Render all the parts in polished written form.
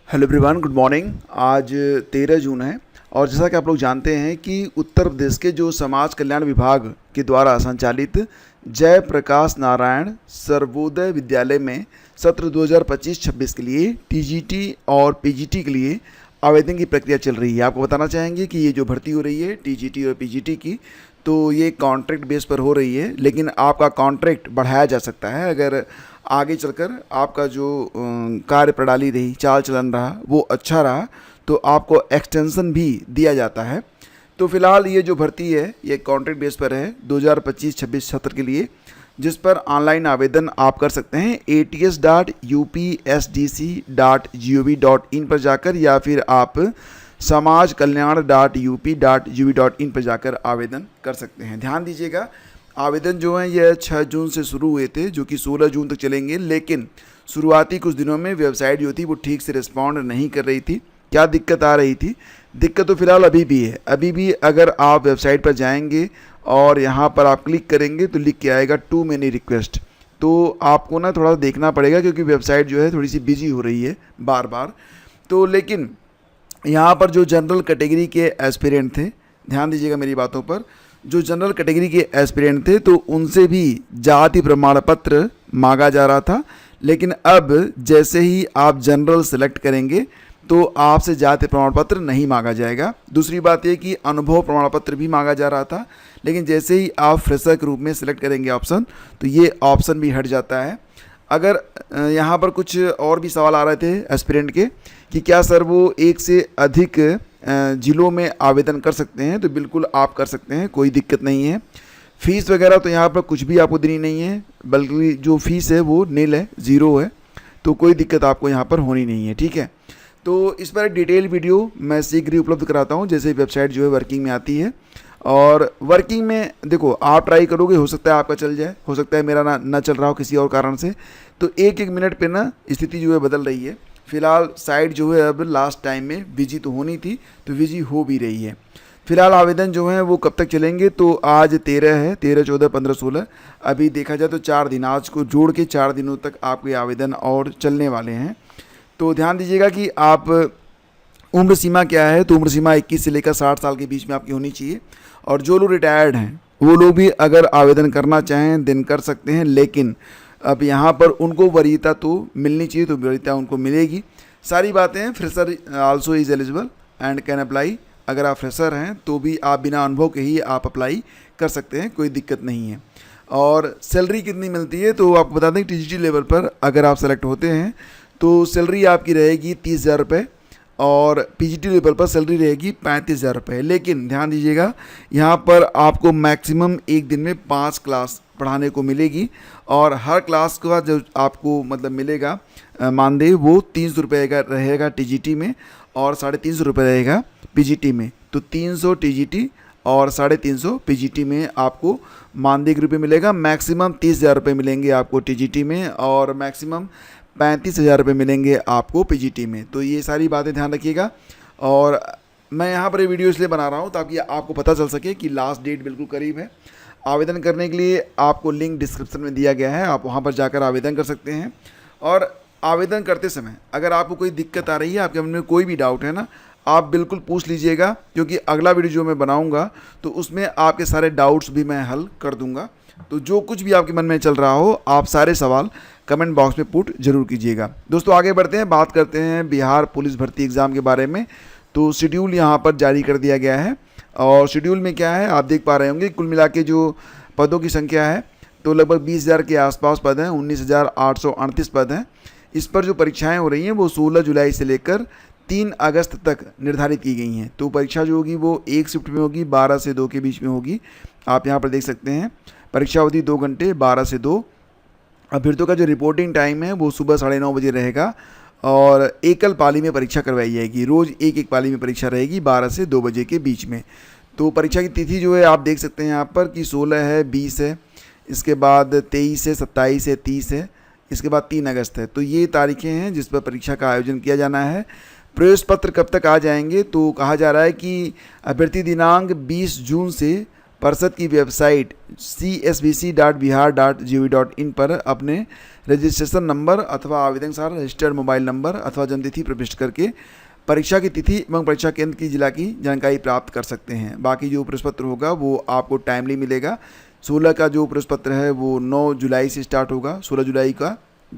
Hello everyone, good morning. आज 13 जून है और जैसा कि आप लोग जानते हैं कि उत्तर प्रदेश के जो समाज कल्याण विभाग के द्वारा संचालित जय प्रकाश नारायण सर्वोदय विद्यालय में सत्र 2025-26 के लिए टीजीटी और पीजीटी के लिए आवेदन की प्रक्रिया चल रही है। आपको बताना चाहेंगे कि ये जो भर्ती हो रही है टीजीटी और पीजीटी की, तो ये कॉन्ट्रैक्ट बेस पर हो रही है, लेकिन आपका कॉन्ट्रैक्ट बढ़ाया जा सकता है अगर आगे चलकर आपका जो कार्य प्रणाली रही, चाल चलन रहा, वो अच्छा रहा तो आपको एक्सटेंशन भी दिया जाता है। तो फिलहाल ये जो भर्ती है ये कॉन्ट्रैक्ट बेस पर है 2025-26 सत्र के लिए, जिस पर ऑनलाइन आवेदन आप कर सकते हैं ats.upsdc.gov.in पर जाकर, या फिर आप समाजकल्याण.up.gov.in पर जाकर आवेदन कर सकते हैं। ध्यान दीजिएगा, आवेदन जो हैं यह 6 जून से शुरू हुए थे जो कि 16 जून तक चलेंगे, लेकिन शुरुआती कुछ दिनों में वेबसाइट जो थी वो ठीक से रिस्पॉन्ड नहीं कर रही थी। क्या दिक्कत आ रही थी? दिक्कत तो फिलहाल अभी भी है। अभी भी अगर आप वेबसाइट पर जाएंगे और यहाँ पर आप क्लिक करेंगे तो लिख के आएगा टू मेनी रिक्वेस्ट, तो आपको ना थोड़ा देखना पड़ेगा क्योंकि वेबसाइट जो है थोड़ी सी बिजी हो रही है बार बार। तो लेकिन यहाँ पर जो जनरल कैटेगरी के एस्पिरेंट थे, ध्यान दीजिएगा मेरी बातों पर, जो जनरल कैटेगरी के एस्पिरेंट थे तो उनसे भी जाति प्रमाण पत्र मांगा जा रहा था, लेकिन अब जैसे ही आप जनरल सेलेक्ट करेंगे तो आपसे जाति प्रमाण पत्र नहीं मांगा जाएगा। दूसरी बात यह कि अनुभव प्रमाण पत्र भी मांगा जा रहा था, लेकिन जैसे ही आप फ्रेशर के रूप में सेलेक्ट करेंगे ऑप्शन, तो ये ऑप्शन भी हट जाता है। अगर यहाँ पर कुछ और भी सवाल आ रहे थे एस्पिरेंट के कि क्या सर वो एक से अधिक ज़िलों में आवेदन कर सकते हैं, तो बिल्कुल आप कर सकते हैं, कोई दिक्कत नहीं है। फ़ीस वगैरह तो यहाँ पर कुछ भी आपको देनी नहीं है, बल्कि जो फ़ीस है वो नील है, ज़ीरो है, तो कोई दिक्कत आपको यहाँ पर होनी नहीं है। ठीक है, तो इस पर एक डिटेल वीडियो मैं शीघ्र ही उपलब्ध कराता हूँ जैसे वेबसाइट जो है वर्किंग में आती है। और वर्किंग में देखो, आप ट्राई करोगे, हो सकता है आपका चल जाए, हो सकता है मेरा ना चल रहा हो किसी और कारण से, तो एक एक मिनट पे ना स्थिति जो है बदल रही है। फिलहाल साइट जो है अब लास्ट टाइम में बिजी तो होनी थी, तो बिजी हो भी रही है। फिलहाल आवेदन जो हैं वो कब तक चलेंगे, तो आज 13 है, 13, 14, 15, 16, अभी देखा जाए तो 4 दिन, आज को जोड़ के 4 दिनों तक आपके आवेदन और चलने वाले हैं। तो ध्यान दीजिएगा कि आप उम्र सीमा क्या है, तो उम्र सीमा 21 से लेकर 60 साल के बीच में आपकी होनी चाहिए। और जो लोग रिटायर्ड हैं वो लोग भी अगर आवेदन करना चाहें दिन कर सकते हैं, लेकिन अब यहाँ पर उनको वरीयता तो मिलनी चाहिए, तो वरीयता उनको मिलेगी। सारी बातें हैं। Fresher also is eligible and can apply. अगर आप फ्रेशर हैं तो भी आप बिना अनुभव के ही आप अप्लाई कर सकते हैं, कोई दिक्कत नहीं है। और सैलरी कितनी मिलती है, तो आपको बता दें कि टीजीटी लेवल पर अगर आप सेलेक्ट होते हैं तो सैलरी आपकी रहेगी 30,000 रुपये और पीजीटी लेवल पर सैलरी रहेगी 35,000 रुपये। लेकिन ध्यान दीजिएगा, यहाँ पर आपको मैक्सिमम एक दिन में 5 क्लास पढ़ाने को मिलेगी और हर क्लास का जो आपको मतलब मिलेगा मानदेय वो 300 रुपये का रहेगा टीजीटी में और 350 रुपये रहेगा पीजीटी में। तो 300 टीजीटी और 350 पीजीटी में आपको मानदेय के रूप में मिलेगा। मैक्सिमम 30,000 रुपये मिलेंगे आपको टीजीटी में और मैक्सिमम 35,000 रुपये मिलेंगे आपको पीजीटी में। तो ये सारी बातें ध्यान रखिएगा। और मैं यहाँ पर ये वीडियो इसलिए बना रहा हूँ ताकि आपको पता चल सके कि लास्ट डेट बिल्कुल करीब है। आवेदन करने के लिए आपको लिंक डिस्क्रिप्शन में दिया गया है, आप वहाँ पर जाकर आवेदन कर सकते हैं। और आवेदन करते समय अगर आपको कोई दिक्कत आ रही है, आपके मन में कोई भी डाउट है ना, आप बिल्कुल पूछ लीजिएगा, क्योंकि अगला वीडियो जो मैं बनाऊँगा तो उसमें आपके सारे डाउट्स भी मैं हल कर दूँगा। तो जो कुछ भी आपके मन में चल रहा हो, आप सारे सवाल कमेंट बॉक्स में पुट जरूर कीजिएगा। दोस्तों आगे बढ़ते हैं, बात करते हैं बिहार पुलिस भर्ती एग्ज़ाम के बारे में। तो शेड्यूल यहाँ पर जारी कर दिया गया है और शेड्यूल में क्या है आप देख पा रहे होंगे। कुल मिला के जो पदों की संख्या है तो लगभग 20,000 के आसपास पद हैं, 19,838 पद हैं। इस पर जो परीक्षाएँ हो रही हैं वो 16 जुलाई से लेकर 3 अगस्त तक निर्धारित की गई हैं। तो परीक्षा जो होगी वो एक शिफ्ट में होगी, 12 से 2 के बीच में होगी। आप यहाँ पर देख सकते हैं परीक्षा अवधि 2 घंटे 12 से 2। अभ्यर्थियों का जो रिपोर्टिंग टाइम है वो सुबह 9:30 बजे रहेगा और एकल पाली में परीक्षा करवाई जाएगी। रोज़ एक पाली में परीक्षा रहेगी 12 से 2 बजे के बीच में। तो परीक्षा की तिथि जो है आप देख सकते हैं यहाँ पर कि 16 है, 20 है, इसके बाद 23 है, 27 है, 30 है, इसके बाद 3 अगस्त है। तो ये तारीखें हैं जिस पर परीक्षा का आयोजन किया जाना है। प्रवेश पत्र कब तक आ जाएंगे, तो कहा जा रहा है कि अभ्यर्थी दिनांक 20 जून से परिषद की वेबसाइट csbc.bihar.gov.in पर अपने रजिस्ट्रेशन नंबर अथवा आवेदन सार रजिस्टर्ड मोबाइल नंबर अथवा जन्मतिथि प्रविष्ट करके परीक्षा की तिथि एवं परीक्षा केंद्र की जिला की जानकारी प्राप्त कर सकते हैं। बाकी जो प्रश्न पत्र होगा वो आपको टाइमली मिलेगा। 16 का जो प्रश्न पत्र है वो 9 जुलाई से स्टार्ट होगा। 16 जुलाई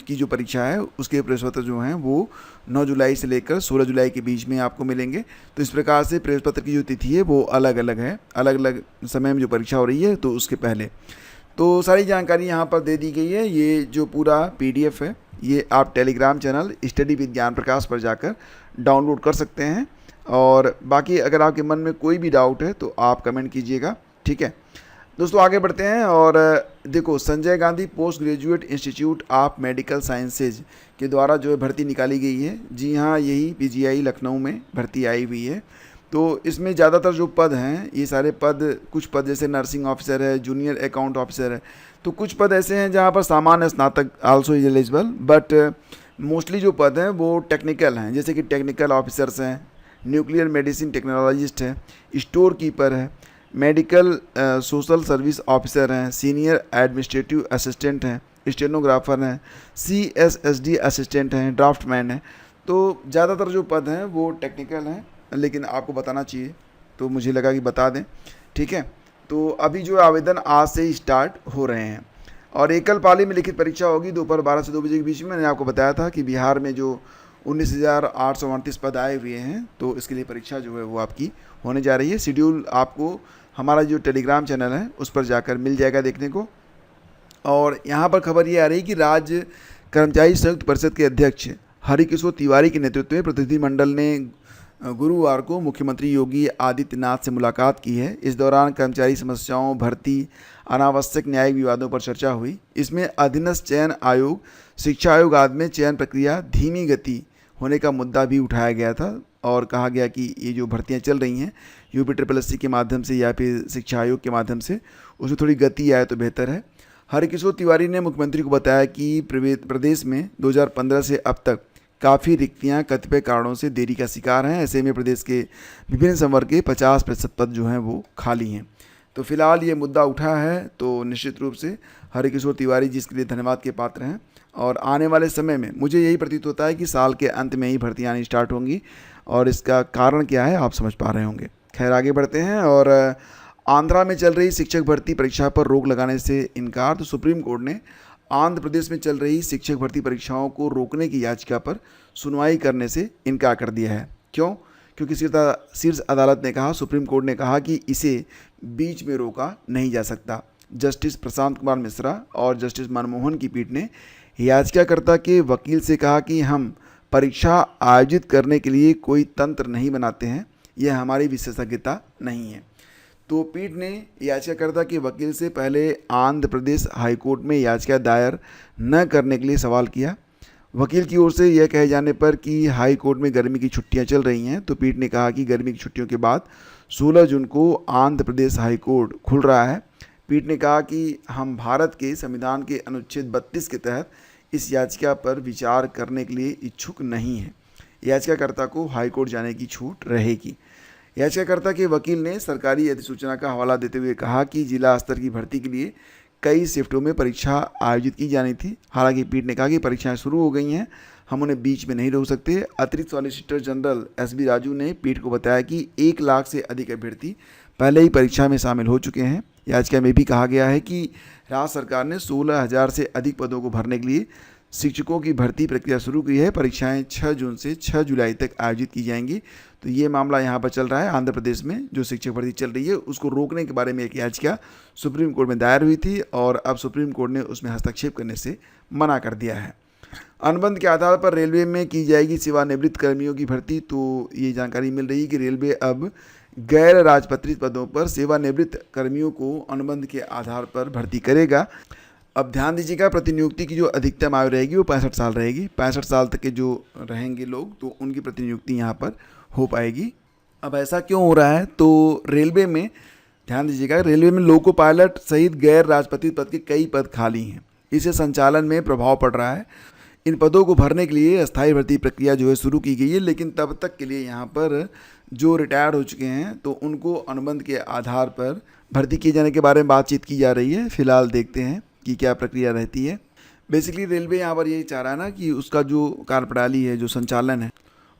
की जो परीक्षा है उसके प्रश्न पत्र जो हैं वो 9 जुलाई से लेकर 16 जुलाई के बीच में आपको मिलेंगे। तो इस प्रकार से प्रश्न पत्र की जो तिथि है वो अलग अलग है, अलग अलग समय में जो परीक्षा हो रही है तो उसके पहले। तो सारी जानकारी यहाँ पर दे दी गई है। ये जो पूरा PDF है ये आप टेलीग्राम चैनल स्टडी विद ज्ञान प्रकाश पर जाकर डाउनलोड कर सकते हैं। और बाकी अगर आपके मन में कोई भी डाउट है तो आप कमेंट कीजिएगा, ठीक है दोस्तों। आगे बढ़ते हैं और देखो, Sanjay Gandhi post graduate institute of medical sciences के द्वारा जो है भर्ती निकाली गई है। जी हाँ, यही PGI लखनऊ में भर्ती आई हुई है। तो इसमें ज़्यादातर जो पद हैं ये सारे पद, कुछ पद जैसे नर्सिंग ऑफिसर है, जूनियर अकाउंट ऑफिसर है, तो कुछ पद ऐसे हैं जहाँ पर सामान्य स्नातक also is eligible, but mostly जो पद हैं वो टेक्निकल हैं, जैसे कि टेक्निकल ऑफिसर्स हैं, न्यूक्लियर मेडिसिन टेक्नोलॉजिस्ट है, स्टोर कीपर है, मेडिकल सोशल सर्विस ऑफिसर हैं, सीनियर एडमिनिस्ट्रेटिव असिस्टेंट हैं, स्टेनोग्राफर हैं, CSSD असिस्टेंट हैं, ड्राफ्टमैन हैं। तो ज़्यादातर जो पद हैं वो टेक्निकल हैं, लेकिन आपको बताना चाहिए तो मुझे लगा कि बता दें, ठीक है। तो अभी जो आवेदन आज से ही स्टार्ट हो रहे हैं और एकल पाली में लिखित परीक्षा होगी दोपहर 12 से 2 बजे के बीच में। मैंने आपको बताया था कि बिहार में जो 19,838 पद आए हुए हैं तो इसके लिए परीक्षा जो है वो आपकी होने जा रही है। शेड्यूल आपको हमारा जो टेलीग्राम चैनल है उस पर जाकर मिल जाएगा देखने को। और यहाँ पर खबर ये आ रही है कि राज्य कर्मचारी संयुक्त परिषद के अध्यक्ष हरिकिशोर तिवारी के नेतृत्व में प्रतिनिधिमंडल ने गुरुवार को मुख्यमंत्री योगी आदित्यनाथ से मुलाकात की है। इस दौरान कर्मचारी समस्याओं, भर्ती, अनावश्यक न्यायिक विवादों पर चर्चा हुई। इसमें अधीनस्थ चयन आयोग, शिक्षा आयोग आदि में चयन प्रक्रिया धीमी गति होने का मुद्दा भी उठाया गया था और कहा गया कि ये जो भर्तियां चल रही हैं UPSSC के माध्यम से या फिर शिक्षा आयोग के माध्यम से, उसमें थोड़ी गति आए तो बेहतर है। हरकिशोर तिवारी ने मुख्यमंत्री को बताया कि प्रदेश में 2015 से अब तक काफ़ी रिक्तियां कतिपय कारणों से देरी का शिकार हैं। ऐसे में प्रदेश के विभिन्न संवर्ग के 50% पद जो हैं वो खाली हैं। तो फिलहाल ये मुद्दा उठा है तो निश्चित रूप से हरकिशोर तिवारी जी इसके लिए धन्यवाद के पात्र हैं। और आने वाले समय में मुझे यही प्रतीत होता है कि साल के अंत में ही भर्तियाँ आनी स्टार्ट होंगी और इसका कारण क्या है आप समझ पा रहे होंगे। खैर आगे बढ़ते हैं। और आंध्रा में चल रही शिक्षक भर्ती परीक्षा पर रोक लगाने से इनकार। तो सुप्रीम कोर्ट ने आंध्र प्रदेश में चल रही शिक्षक भर्ती परीक्षाओं को रोकने की याचिका पर सुनवाई करने से इनकार कर दिया है। क्यों? क्योंकि शीर्ष अदालत ने कहा, सुप्रीम कोर्ट ने कहा कि इसे बीच में रोका नहीं जा सकता। जस्टिस प्रशांत कुमार मिश्रा और जस्टिस मनमोहन की पीठ ने याचिकाकर्ता के वकील से कहा कि हम परीक्षा आयोजित करने के लिए कोई तंत्र नहीं बनाते हैं, यह हमारी विशेषज्ञता नहीं है। तो पीठ ने याचिकाकर्ता के वकील से पहले आंध्र प्रदेश हाईकोर्ट में याचिका दायर न करने के लिए सवाल किया। वकील की ओर से यह कहे जाने पर कि हाई कोर्ट में गर्मी की छुट्टियां चल रही हैं, तो पीठ ने कहा कि गर्मी की छुट्टियों के बाद 16 जून को आंध्र प्रदेश हाई कोर्ट खुल रहा है। पीठ ने कहा कि हम भारत के संविधान के अनुच्छेद 32 के तहत इस याचिका पर विचार करने के लिए इच्छुक नहीं है। याचिकाकर्ता को हाई कोर्ट जाने की छूट रहेगी। याचिकाकर्ता के वकील ने सरकारी अधिसूचना का हवाला देते हुए कहा कि जिला स्तर की भर्ती के लिए कई शिफ्टों में परीक्षा आयोजित की जानी थी। हालांकि पीठ ने कहा कि परीक्षाएं शुरू हो गई हैं, हम उन्हें बीच में नहीं रोक सकते। अतिरिक्त सॉलिसिटर जनरल SB राजू ने पीठ को बताया कि 1 लाख से अधिक अभ्यर्थी पहले ही परीक्षा में शामिल हो चुके हैं। याचिका में भी कहा गया है कि राज्य सरकार ने 16,000 से अधिक पदों को भरने के लिए शिक्षकों की भर्ती प्रक्रिया शुरू की है। परीक्षाएं 6 जून से 6 जुलाई तक आयोजित की जाएंगी। तो ये मामला यहाँ पर चल रहा है। आंध्र प्रदेश में जो शिक्षक भर्ती चल रही है उसको रोकने के बारे में एक याचिका सुप्रीम कोर्ट में दायर हुई थी और अब सुप्रीम कोर्ट ने उसमें हस्तक्षेप करने से मना कर दिया है। अनुबंध के आधार पर रेलवे में की जाएगी सेवानिवृत्त कर्मियों की भर्ती। तो ये जानकारी मिल रही है कि रेलवे अब गैर राजपत्रित पदों पर सेवानिवृत्त कर्मियों को अनुबंध के आधार पर भर्ती करेगा। अब ध्यान दीजिएगा, प्रतिनियुक्ति की जो अधिकतम आयु रहेगी वो 65 साल रहेगी। 65 साल तक के जो रहेंगे लोग तो उनकी प्रतिनियुक्ति यहाँ पर हो पाएगी। अब ऐसा क्यों हो रहा है? तो रेलवे में ध्यान दीजिएगा, रेलवे में लोको पायलट सहित गैर राजपत्रित पद के कई पद खाली हैं। इससे संचालन में प्रभाव पड़ रहा है। इन पदों को भरने के लिए अस्थायी भर्ती प्रक्रिया जो है शुरू की गई है, लेकिन तब तक के लिए यहाँ पर जो रिटायर्ड हो चुके हैं तो उनको अनुबंध के आधार पर भर्ती किए जाने के बारे में बातचीत की जा रही है। फिलहाल देखते हैं कि क्या प्रक्रिया रहती है। बेसिकली रेलवे यहाँ पर यही चाह रहा है ना कि उसका जो कार्यप्रणाली है, जो संचालन है,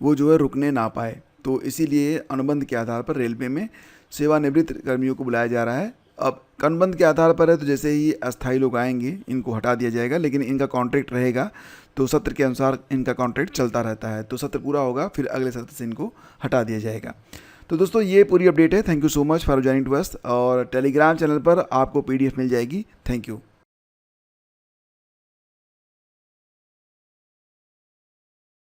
वो जो है रुकने ना पाए, तो इसीलिए अनुबंध के आधार पर रेलवे में सेवानिवृत्त कर्मियों को बुलाया जा रहा है। अब अनुबंध के आधार पर है तो जैसे ही अस्थायी लोग आएंगे इनको हटा दिया जाएगा, लेकिन इनका कॉन्ट्रैक्ट रहेगा तो सत्र के अनुसार इनका कॉन्ट्रैक्ट चलता रहता है। तो सत्र पूरा होगा फिर अगले सत्र से इनको हटा दिया जाएगा। तो दोस्तों ये पूरी अपडेट है। Thank you so much for joining to us, और टेलीग्राम चैनल पर आपको PDF मिल जाएगी। Thank you.